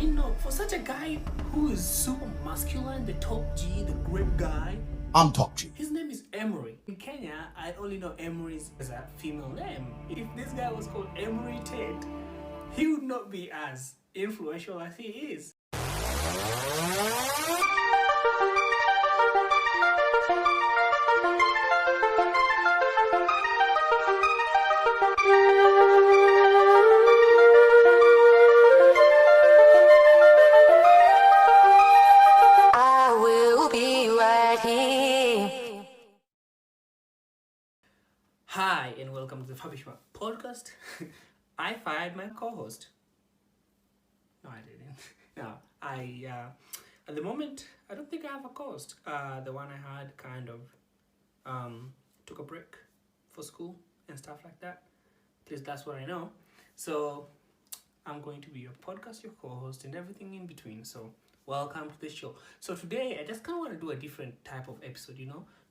mean, no, for such a guy who is super masculine, the top G, the great guy. I'm top G. His name is Emery. In Kenya, I only know Emery as a female name. If this guy was called Emery Tate, he would not be as influential as he is. I will be right here. Hi, and welcome to the Fabishma podcast. I fired my co-host. No, I didn't. No, at the moment, I don't think I have a co-host. The one I had kind of took a break for school and stuff like that. At least that's what I know. So I'm going to be your podcast, your co-host, and everything in between. So welcome to the show. So today, I just kind of want to do a different type of episode,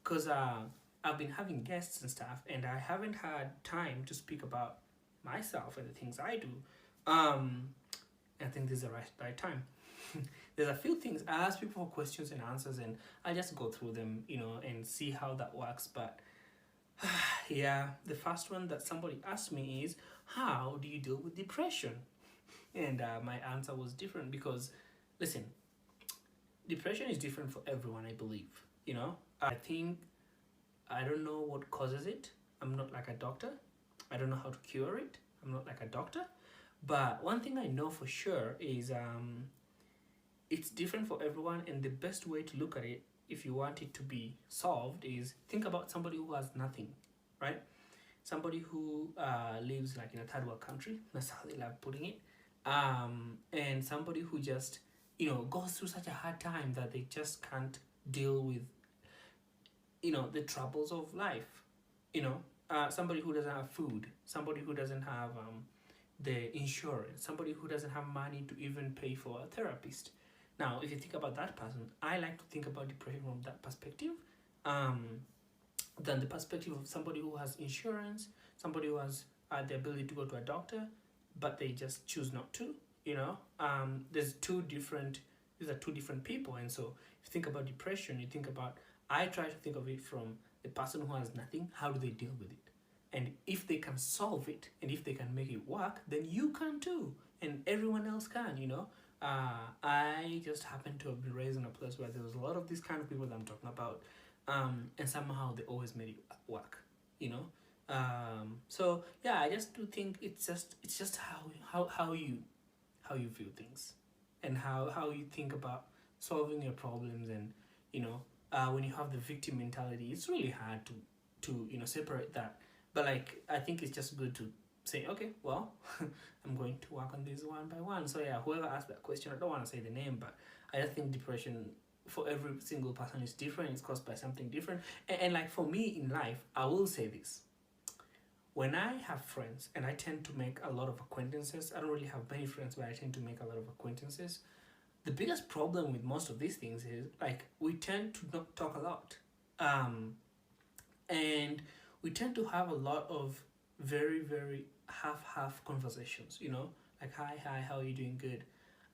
because I've been having guests and stuff, and I haven't had time to speak about myself and the things I do. I think this is the right time. There's a few things. I ask people for questions and answers, and I just go through them, and see how that works. But yeah, the first one that somebody asked me is, how do you deal with depression? And my answer was different because, listen, depression is different for everyone, I believe. I don't know what causes it. I'm not like a doctor. I don't know how to cure it. I'm not like a doctor. But one thing I know for sure is it's different for everyone, and the best way to look at it, if you want it to be solved, is think about somebody who has nothing, right? Somebody who lives like in a third world country, that's how they love putting it, and somebody who just, goes through such a hard time that they just can't deal with, the troubles of life, somebody who doesn't have food, somebody who doesn't have the insurance, somebody who doesn't have money to even pay for a therapist. Now, if you think about that person, I like to think about depression from that perspective, than the perspective of somebody who has insurance, somebody who has the ability to go to a doctor, but they just choose not to. These are two different people, and so if you think about depression, I try to think of it from the person who has nothing. How do they deal with it? And if they can solve it, and if they can make it work, then you can too, and everyone else can. I just happen to have been raised in a place where there was a lot of these kind of people that I'm talking about, and somehow they always made it work. So yeah, I just do think it's just how you view things, and how you think about solving your problems, and when you have the victim mentality, it's really hard to separate that. But I think it's just good to say, okay, well, I'm going to work on this one by one. So yeah, whoever asked that question, I don't want to say the name, but I just think depression for every single person is different. It's caused by something different. And for me in life, I will say this. When I have friends, and I tend to make a lot of acquaintances, I don't really have many friends, but I tend to make a lot of acquaintances. The biggest problem with most of these things is we tend to not talk a lot. And we tend to have a lot of very, very half conversations, hi, how are you doing? Good.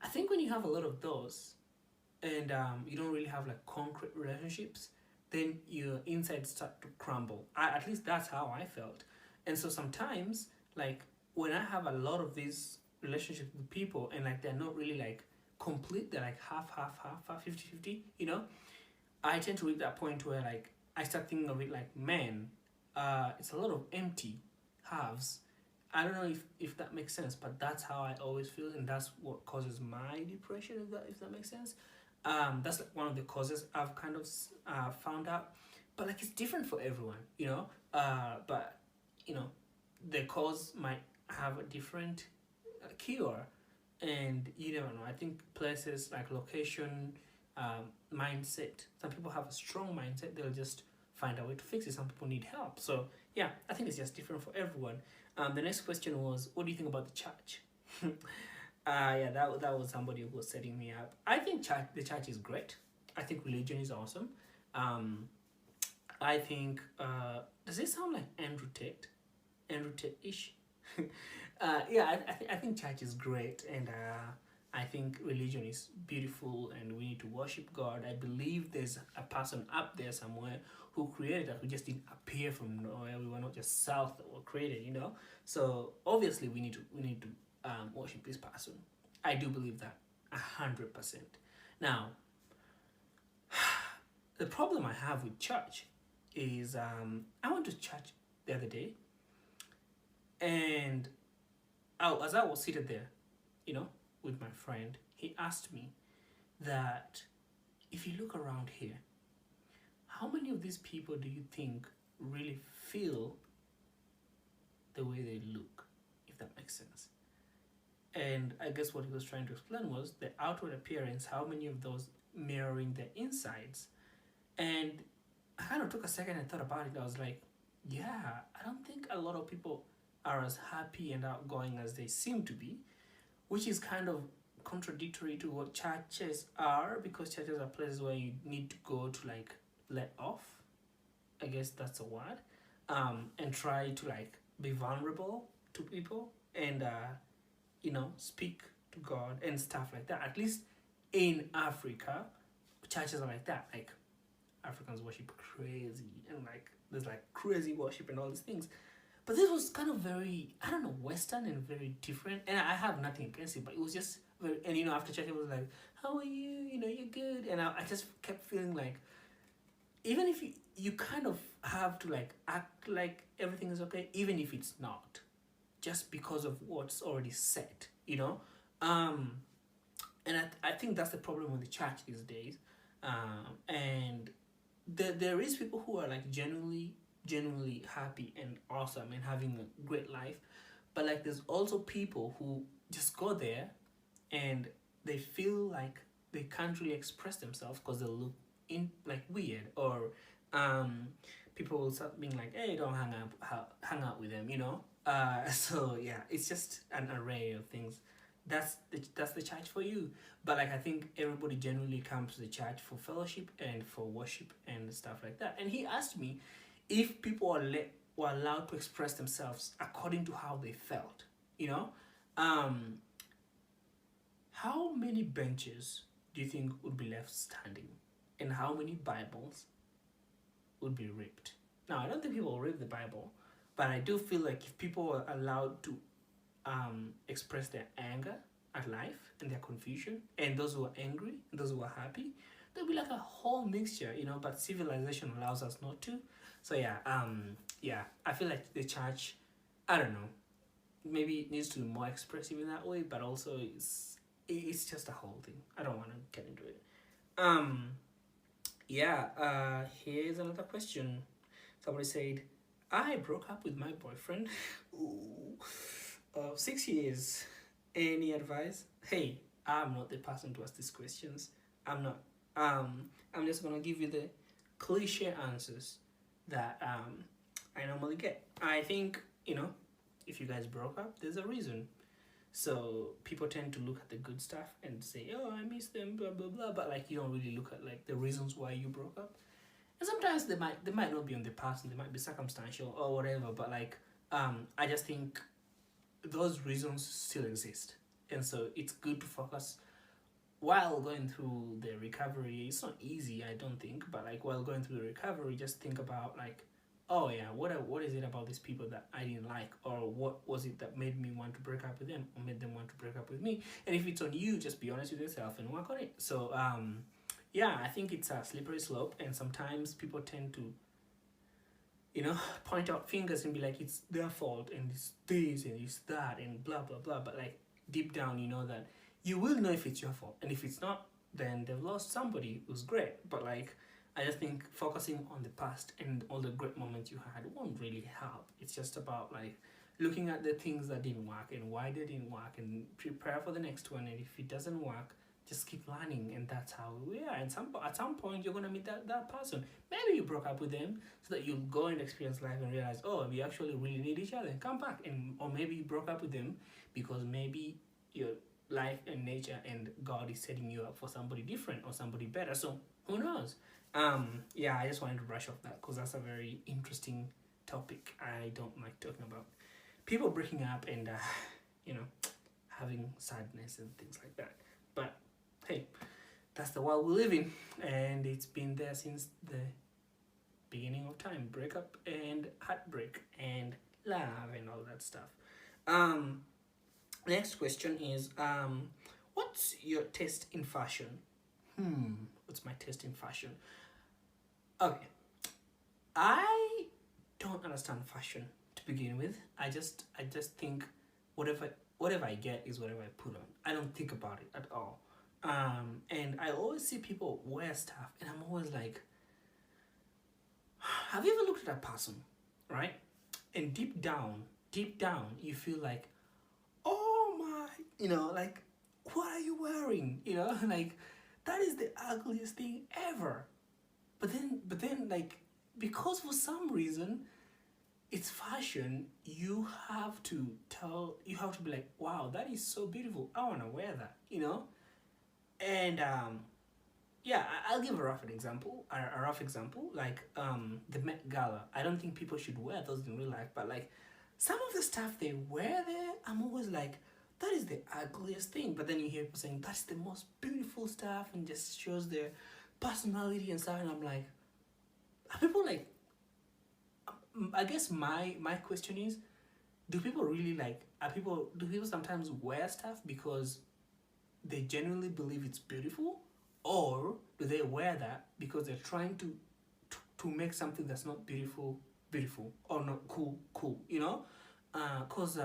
I think when you have a lot of those, and you don't really have concrete relationships, then your insides start to crumble. At least that's how I felt. And so sometimes, when I have a lot of these relationships with people, and they're not really complete, they're half, 50-50, I tend to reach that point where I start thinking of it man, it's a lot of empty halves. I don't know if that makes sense, but that's how I always feel, and that's what causes my depression, if that makes sense. That's one of the causes I've kind of found out, but it's different for everyone, but the cause might have a different cure, and you never know. I think places location, mindset. Some people have a strong mindset, they'll just find a way to fix it. Some people need help. So yeah, I think it's just different for everyone. The next question was, what do you think about the church? Yeah, that was somebody who was setting me up. I think the church is great. I think religion is awesome. I think, does it sound like Andrew Tate-ish? Yeah, I think church is great, and I think religion is beautiful and we need to worship God. I believe there's a person up there somewhere who created us, who just didn't appear from nowhere. We were not just self that were created, you know. So obviously we need to worship this person. I do believe that 100%. Now, the problem I have with church is I went to church the other day, and as I was seated there, you know, with my friend, he asked me that if you look around here, how many of these people do you think really feel the way they look, if that makes sense? And I guess what he was trying to explain was the outward appearance, how many of those mirroring their insides. And I kind of took a second and thought about it. I was like, yeah, I don't think a lot of people are as happy and outgoing as they seem to be, which is kind of contradictory to what churches are, because churches are places where you need to go to like let off, I guess that's a word, and try to like be vulnerable to people and you know, speak to God and stuff like that. At least in Africa, churches are like that. Like Africans worship crazy and like there's like crazy worship and all these things. But this was kind of very, I don't know, Western and very different. And I have nothing against it, but it was just very, and you know, after church, it was like, how are you? You know, you're good. And I just kept feeling like, even if you kind of have to like act like everything is okay, even if it's not, just because of what's already set, you know? And I think that's the problem with the church these days. And there is people who are like genuinely happy and awesome and having a great life, but like there's also people who just go there and they feel like they can't really express themselves because they look in like weird, or people will start being like, hey, don't hang out with them, you know. So yeah, it's just an array of things. That's the church for you. But like I think everybody generally comes to the church for fellowship and for worship and stuff like that. And he asked me if people were allowed to express themselves according to how they felt, you know. How many benches do you think would be left standing, and how many Bibles would be ripped? Now, I don't think people will rip the Bible, but I do feel like if people were allowed to express their anger at life and their confusion, and those who are angry and those who are happy, there'll be like a whole mixture, you know. But civilization allows us not to. So yeah, I feel like the church, I don't know, maybe it needs to be more expressive in that way, but also it's just a whole thing. I don't want to get into it. Here's another question. Somebody said, I broke up with my boyfriend of 6 years. Any advice? Hey, I'm not the person to ask these questions. I'm not. I'm just gonna give you the cliche answers that I normally get. I think, you know, if you guys broke up, there's a reason. So people tend to look at the good stuff and say, oh, I miss them, blah blah blah, but like you don't really look at like the reasons why you broke up. And sometimes they might not be on the person, they might be circumstantial or whatever, but like I just think those reasons still exist. And so it's good to focus while going through the recovery. It's not easy, I don't think, but like while going through the recovery, just think about like, oh yeah, what is it about these people that I didn't like, or what was it that made me want to break up with them or made them want to break up with me? And if it's on you, just be honest with yourself and work on it. So I think it's a slippery slope, and sometimes people tend to, you know, point out fingers and be like, it's their fault and it's this and it's that and blah blah blah. But like deep down, you know that you will know if it's your fault, and if it's not, then they've lost somebody who's great. But like, I just think focusing on the past and all the great moments you had won't really help. It's just about like looking at the things that didn't work and why they didn't work, and prepare for the next one. And if it doesn't work, just keep learning, and that's how we are. And at some point, you're gonna meet that person. Maybe you broke up with them so that you'll go and experience life and realize, oh, we actually really need each other. Come back, or maybe you broke up with them because maybe your life and nature and God is setting you up for somebody different or somebody better. So who knows? I just wanted to brush off that because that's a very interesting topic. I don't like talking about people breaking up and having sadness and things like that. But hey, that's the world we live in, and it's been there since the beginning of time. Breakup and heartbreak and love and all that stuff. Um, Next question is what's your taste in fashion? What's my taste in fashion? Okay, I don't understand fashion to begin with. I just think whatever I get is whatever I put on. I don't think about it at all. And I always see people wear stuff, and I'm always like, have you ever looked at a person, right? And deep down, you feel like, oh my, like, what are you wearing? Like, that is the ugliest thing ever. But then, like, because for some reason it's fashion, you have to be like, wow, that is so beautiful. I want to wear that. And yeah, I'll give a rough example. A rough example, like the Met Gala. I don't think people should wear those in real life, but like some of the stuff they wear there, I'm always like, that is the ugliest thing. But then you hear people saying that's the most beautiful stuff and just shows their personality and stuff, and I'm like, are people like? I guess my question is, do people really like? Do people sometimes wear stuff because they genuinely believe it's beautiful, or do they wear that because they're trying to make something that's not beautiful or not cool? Cause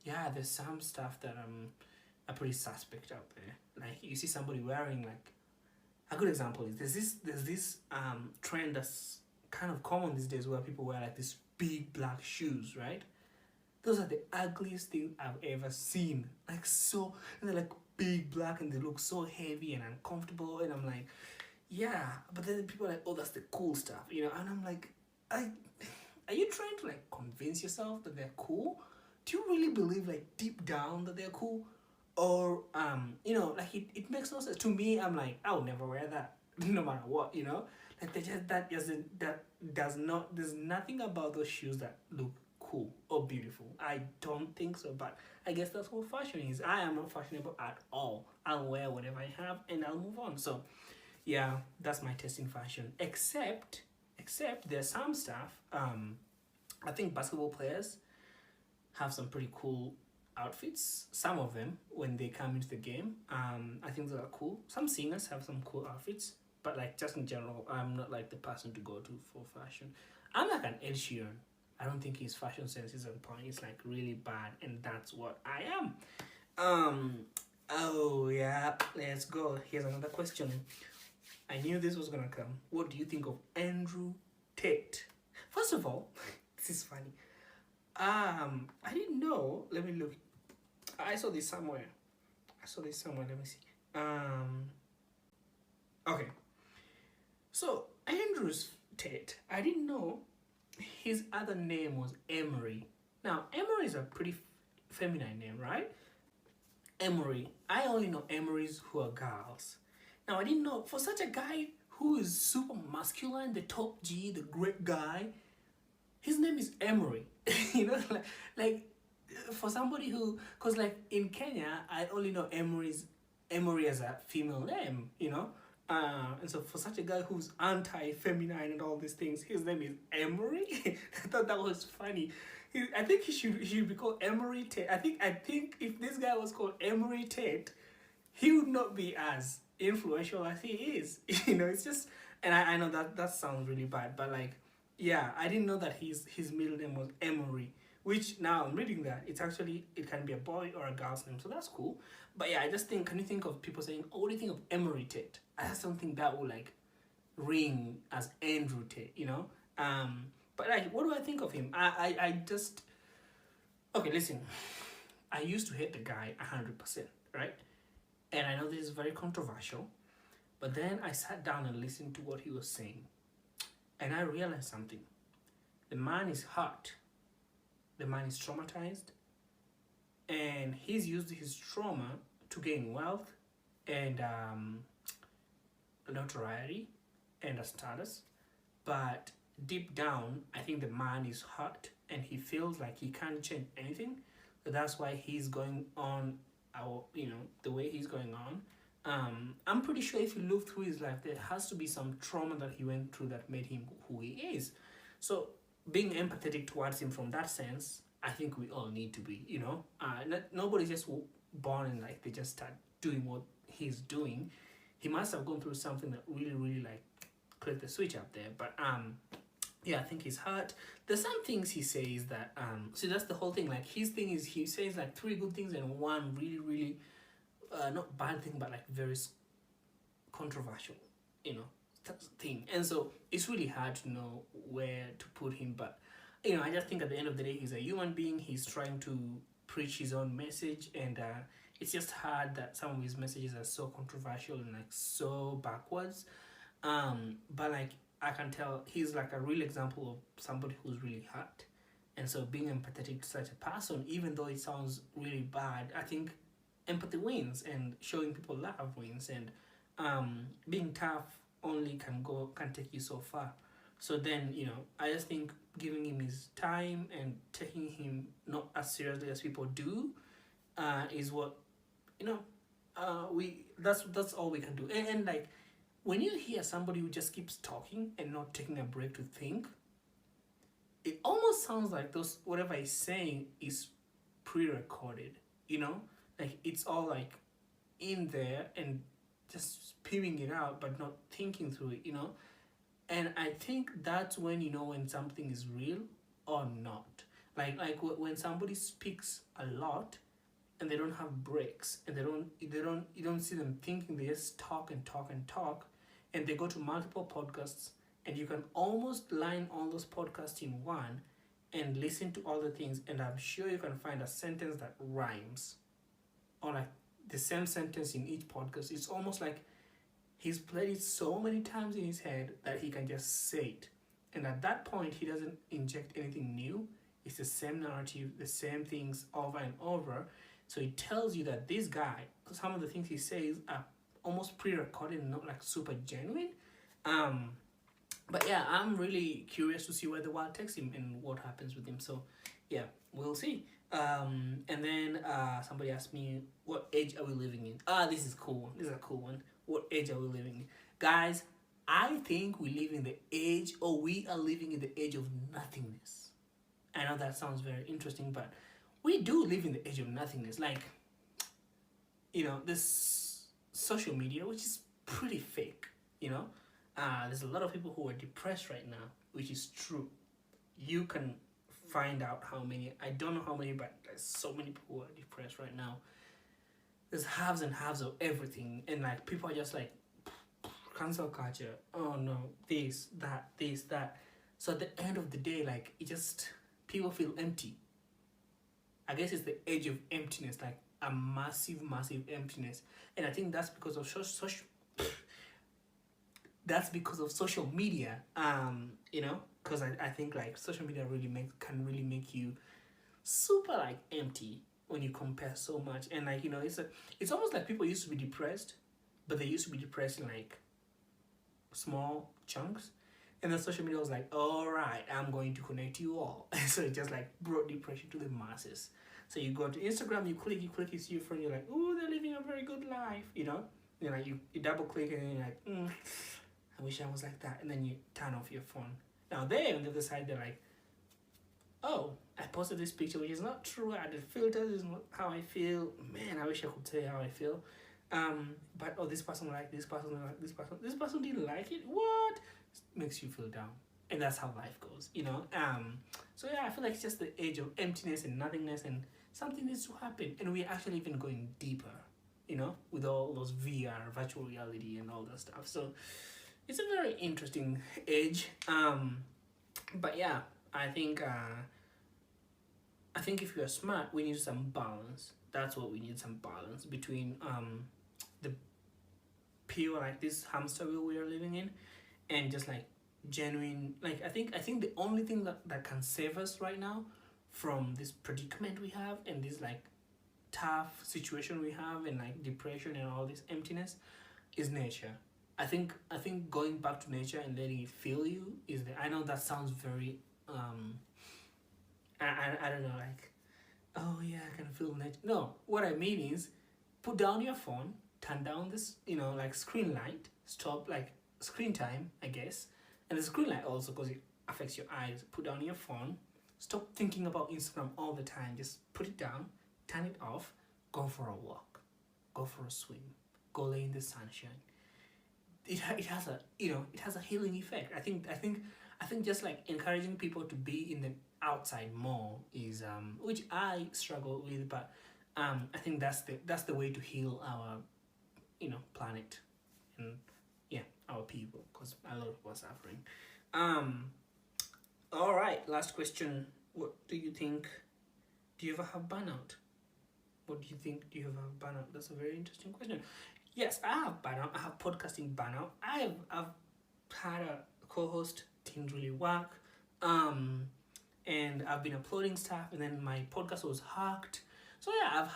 yeah, there's some stuff that are pretty suspect out there. Like you see somebody wearing, like, a good example is there's this trend that's kind of common these days where people wear like these big black shoes, right? Those are the ugliest thing I've ever seen. Like, so, and they're like big black and they look so heavy and uncomfortable, and I'm like, yeah, but then people are like, oh, that's the cool stuff, and I'm like, are you trying to like convince yourself that they're cool? Do you really believe like deep down that they're cool? Or like it makes no sense to me. I'm like, I'll never wear that no matter what. Like that does not, there's nothing about those shoes that look cool or beautiful. I don't think so, but I guess that's what fashion is. I am not fashionable at all. I'll wear whatever I have and I'll move on. So yeah, that's my taste in fashion. Except there's some stuff. I think basketball players have some pretty cool outfits. Some of them, when they come into the game, I think they are cool. Some singers have some cool outfits, but like just in general, I'm not like the person to go to for fashion. I'm like an Ed Sheeran. I don't think his fashion sense is on point. It's like really bad, and that's what I am. Oh yeah, let's go. Here's another question. I knew this was gonna come. What do you think of Andrew Tate? First of all, this is funny. I didn't know. Let me look. I saw this somewhere. Let me see. Okay. So Andrew's Tate, I didn't know his other name was Emery. Now Emery is a pretty feminine name, right? Emery. I only know Emerys who are girls. Now I didn't know, for such a guy who is super masculine, the top G, the great guy, his name is Emery. like for somebody who, cause like in Kenya, I only know Emery as a female name, and so for such a guy who's anti-feminine and all these things, his name is Emery. I thought that was funny. I think he should be called Emery Tate. I think if this guy was called Emery Tate, he would not be as influential as he is. It's just, and I know that sounds really bad, but like, yeah, I didn't know that his middle name was Emery, which now I'm reading that it can be a boy or a girl's name, so that's cool. But yeah, I just think, can you think of people saying, oh, what do you think of Emery Tate? I just don't think that would like ring as Andrew Tate, But like, what do I think of him? I just, okay, listen, I used to hate the guy 100%, right? And I know this is very controversial, but then I sat down and listened to what he was saying, and I realized something. The man is hurt. The man is traumatized, and he's used his trauma to gain wealth and notoriety and a status. But deep down, I think the man is hurt and he feels like he can't change anything. So that's why he's going on the way he's going on. I'm pretty sure if you look through his life, there has to be some trauma that he went through that made him who he is. So being empathetic towards him from that sense, I think we all need to be. Nobody's just born and like they just start doing what he's doing. He must have gone through something that really, really like clicked the switch up there. But yeah, I think he's hurt. There's some things he says that see, that's the whole thing. Like his thing is he says like three good things and one really, really not bad thing, but like very controversial, thing. And so it's really hard to know where to put him. But I just think at the end of the day, he's a human being. He's trying to preach his own message, and it's just hard that some of his messages are so controversial and like so backwards. But like I can tell he's like a real example of somebody who's really hurt. And so being empathetic to such a person, even though it sounds really bad, I think empathy wins and showing people love wins. And being tough only can take you so far. So then, I just think giving him his time and taking him not as seriously as people do is what, that's all we can do. And like, when you hear somebody who just keeps talking and not taking a break to think, it almost sounds like whatever he's saying is pre-recorded, Like it's all like in there and just spewing it out but not thinking through it, And I think that's when you know when something is real or not. Like when somebody speaks a lot and they don't have breaks and you don't see them thinking, they just talk and talk and talk, and they go to multiple podcasts, and you can almost line all those podcasts in one and listen to all the things, and I'm sure you can find a sentence that rhymes or like the same sentence in each podcast. It's almost like he's played it so many times in his head that he can just say it, and at that point he doesn't inject anything new. It's the same narrative, the same things over and over. So it tells you that this guy, some of the things he says are almost pre-recorded, not like super genuine. But yeah, I'm really curious to see where the world takes him and what happens with him. So yeah, we'll see. And then somebody asked me, what age are we living in? This is cool. This is a cool one. What age are we living in? Guys, I think we are living in the age of nothingness. I know that sounds very interesting, but we do live in the age of nothingness. Like, this social media, which is pretty fake, there's a lot of people who are depressed right now, which is true. You can find out how many, I don't know how many, but there's so many people who are depressed right now. There's halves and halves of everything, and like people are just like, cancel culture, oh no, this, that. So at the end of the day, like, people feel empty. I guess it's the age of emptiness, like a massive emptiness. And I think that's because of social media, because I think like social media can really make you super like empty when you compare so much. And like, it's almost like people used to be depressed, but they used to be depressed in like small chunks. And then social media was like, all right, I'm going to connect you all. So it just like brought depression to the masses. So you go to Instagram, you click, you see your friend, you're like, oh, they're living a very good life, Like you double click and you're like, I wish I was like that. And then you turn off your phone. Now they on the other side, they're like, oh, I posted this picture, which is not true. I added filters, this is not how I feel. Man, I wish I could say how I feel. But this person liked this person, this person didn't like it. What? Makes you feel down. And that's how life goes, So yeah, I feel like it's just the age of emptiness and nothingness, and something needs to happen. And we're actually even going deeper, with all those VR, virtual reality and all that stuff. So it's a very interesting age. But yeah, I think if you're smart, we need some balance. That's what we need, some balance between the pure, like this hamster wheel we are living in, and just like genuine, like I think the only thing that can save us right now from this predicament we have and this like tough situation we have and like depression and all this emptiness is nature. I think going back to nature and letting it feel you is I know that sounds very I don't know, like, oh yeah, I can feel nature. No, what I mean is put down your phone, turn down this, like screen light, stop like screen time, I guess. And the screen light also, because it affects your eyes. Put down your phone, stop thinking about Instagram all the time. Just put it down, turn it off, go for a walk, go for a swim, go lay in the sunshine. It has a healing effect. I think just like encouraging people to be in the outside more is which I struggle with, but I think that's the way to heal our planet and our people, because a lot of people are suffering. All right, last question. What do you think? Do you ever have burnout? What do you think? Do you ever have burnout? That's a very interesting question. Yes, I have burnout. I have podcasting burnout. I've had a co-host, didn't really work. And I've been uploading stuff, and then my podcast was hacked. So yeah,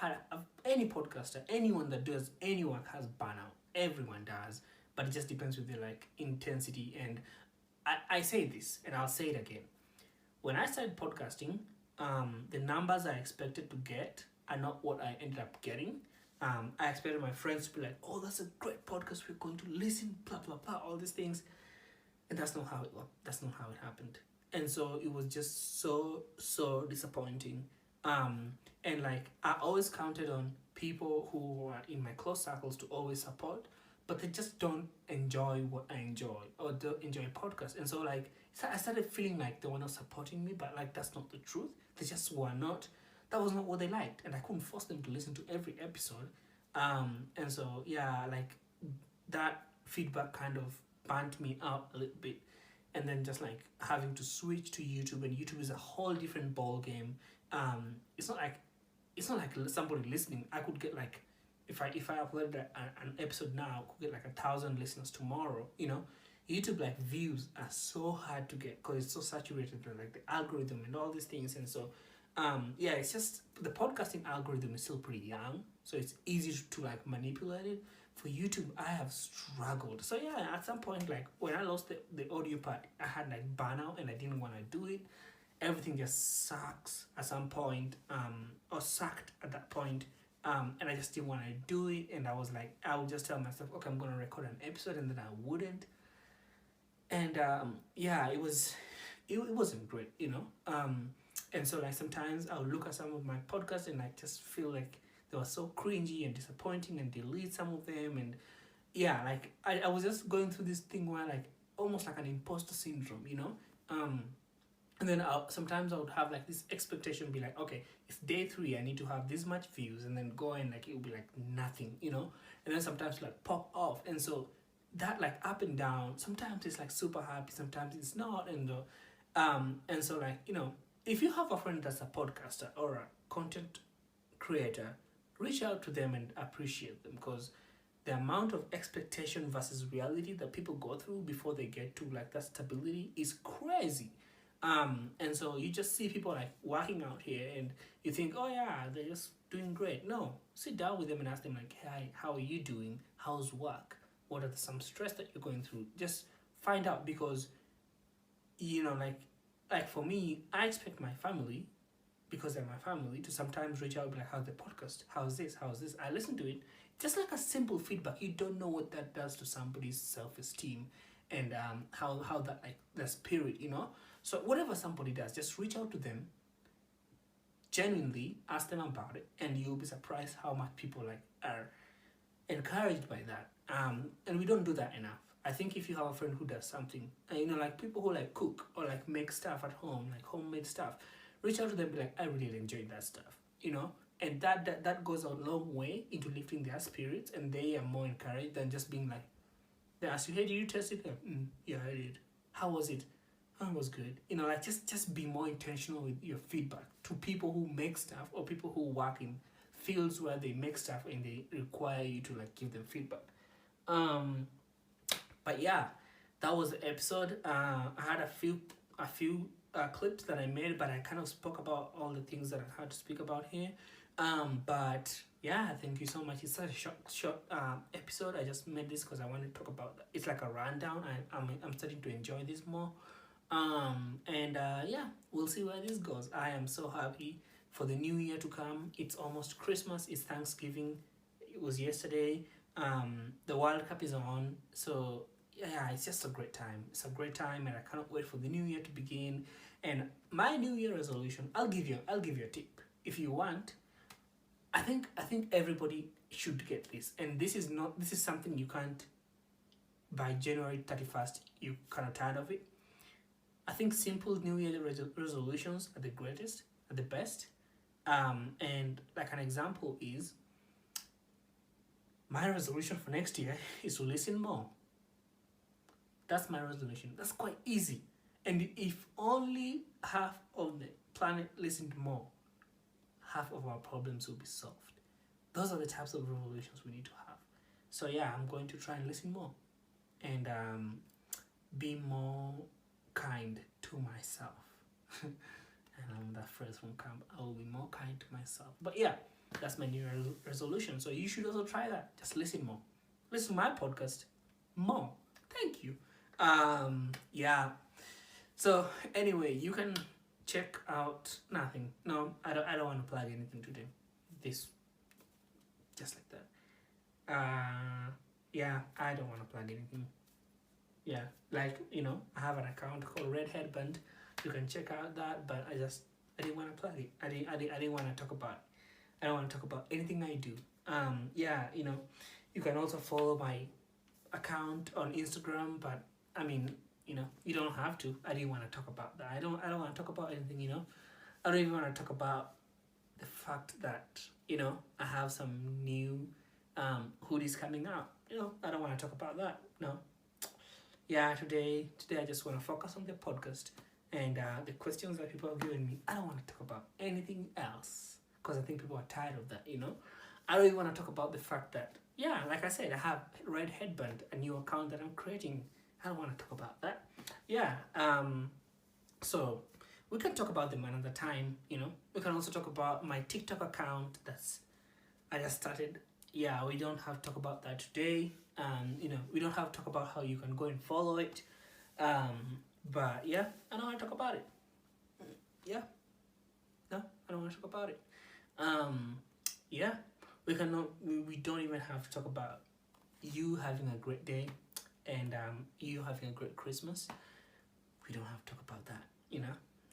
any podcaster, anyone that does any work has burnout. Everyone does, but it just depends with the like intensity. And I say this, and I'll say it again. When I started podcasting, the numbers I expected to get are not what I ended up getting. I expected my friends to be like, "Oh, that's a great podcast. We're going to listen, blah blah blah, all these things," and that's not how it worked. That's not how it happened. And so it was just so disappointing. And like I always counted on people who are in my close circles to always support, but they just don't enjoy what I enjoy or don't enjoy podcasts. And so like I started feeling like they were not supporting me, but like that's not the truth. They just were not. That was not what they liked, and I couldn't force them to listen to every episode. And so yeah, like that feedback kind of burnt me out a little bit. And then just like having to switch to YouTube, and YouTube is a whole different ball game. It's not like somebody listening. I could get like, if I uploaded an episode now, I could get like 1,000 listeners tomorrow. YouTube like views are so hard to get because it's so saturated with like the algorithm and all these things. And so it's just the podcasting algorithm is still pretty young, so it's easy to like manipulate it. For YouTube, I have struggled. So yeah, at some point, like when I lost the audio part, I had like burnout and I didn't want to do it. Everything just sucks at some point, or sucked at that point. And I just didn't want to do it. And I was like, I would just tell myself, okay, I'm going to record an episode, and then I wouldn't. And it wasn't great, And so like sometimes I'll look at some of my podcasts and I just feel like they were so cringy and disappointing, and delete some of them. And yeah, like I was just going through this thing where like almost like an imposter syndrome, and then sometimes I would have like this expectation, be like, okay, it's day 3, I need to have this much views, and then go and like it'll be like nothing, and then sometimes like pop off. And so that like up and down, sometimes it's like super happy, sometimes it's not. And so like, if you have a friend that's a podcaster or a content creator, reach out to them and appreciate them, because the amount of expectation versus reality that people go through before they get to like that stability is crazy. And so you just see people like working out here, and you think, oh yeah, they're just doing great. No, sit down with them and ask them like, hey, how are you doing? How's work? What are some stress that you're going through? Just find out, because like for me, I expect my family, because they're my family, to sometimes reach out and be like, how's the podcast? How's this? I listen to it. Just like a simple feedback. You don't know what that does to somebody's self-esteem, and how that like the spirit, So whatever somebody does, just reach out to them, genuinely ask them about it, and you'll be surprised how much people like are encouraged by that. And we don't do that enough. I think if you have a friend who does something, like people who like cook or like make stuff at home, like homemade stuff, reach out to them and be like, I really enjoyed that stuff, and that goes a long way into lifting their spirits, and they are more encouraged than just being like, they ask you, hey, did you test it? Like, yeah, I did. How was it? Oh, it was good. Like just be more intentional with your feedback to people who make stuff, or people who work in fields where they make stuff and they require you to like give them feedback. But yeah, that was the episode. I had a few clips that I made, but I kind of spoke about all the things that I had to speak about here. But yeah, thank you so much. It's such a short episode. I just made this because I want to talk about. It's like a rundown. I'm starting to enjoy this more. Yeah, we'll see where this goes. I am so happy for the new year to come. It's almost Christmas. It's Thanksgiving. it was yesterday. The World Cup is on, so yeah, it's just a great time. It's a great time, and I cannot wait for the new year to begin. And my New Year resolution, I'll give you a tip if you want. I think everybody should get this, and this is something you can't by January 31st. You kind of tired of it. I think simple New Year resolutions are the greatest, are the best. And like an example is my resolution for next year is to listen more. That's my resolution. That's quite easy. And if only half of the planet listened more, half of our problems will be solved. Those are the types of revolutions we need to have. So yeah, I'm going to try and listen more and be more kind to myself. And that phrase from camp, I will be more kind to myself. But yeah, that's my new resolution. So you should also try that. Just listen more. Listen to my podcast more. Thank you. Yeah. So anyway, you can check out nothing. No, I don't want to plug anything today. This just like that. Yeah, I don't want to plug anything. Yeah, like I have an account called Red Headband. You can check out that, but I didn't want to plug it. I didn't want to talk about it. I don't want to talk about anything I do. Yeah, you can also follow my account on Instagram, but I mean, you don't have to. I didn't want to talk about that. I don't want to talk about anything, I don't even want to talk about the fact that, I have some new hoodies coming out. I don't want to talk about that. No. Yeah, today I just want to focus on the podcast and the questions that people have given me. I don't want to talk about anything else because I think people are tired of that, I don't even want to talk about the fact that, yeah, like I said, I have Red Headband, a new account that I'm creating. I don't want to talk about that. Yeah, so we can talk about them another time, We can also talk about my TikTok account I just started. Yeah, we don't have to talk about that today. We don't have to talk about how you can go and follow it. But yeah, I don't want to talk about it. Yeah. No, I don't want to talk about it. Yeah, we don't even have to talk about you having a great day and you having a great Christmas. We don't have to talk about that,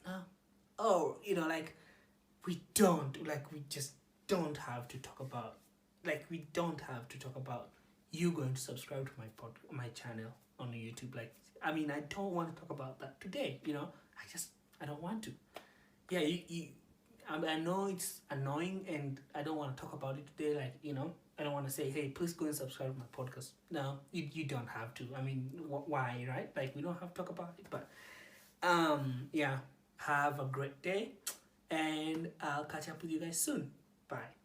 No. Oh, we just don't have to talk about, we don't have to talk about you going to subscribe to my channel on YouTube. I don't want to talk about that today, I don't want to. Yeah, I know it's annoying and I don't want to talk about it today, I don't want to say, hey, please go and subscribe to my podcast. No, you don't have to. Why, right? We don't have to talk about it, but yeah, have a great day and I'll catch up with you guys soon. Bye.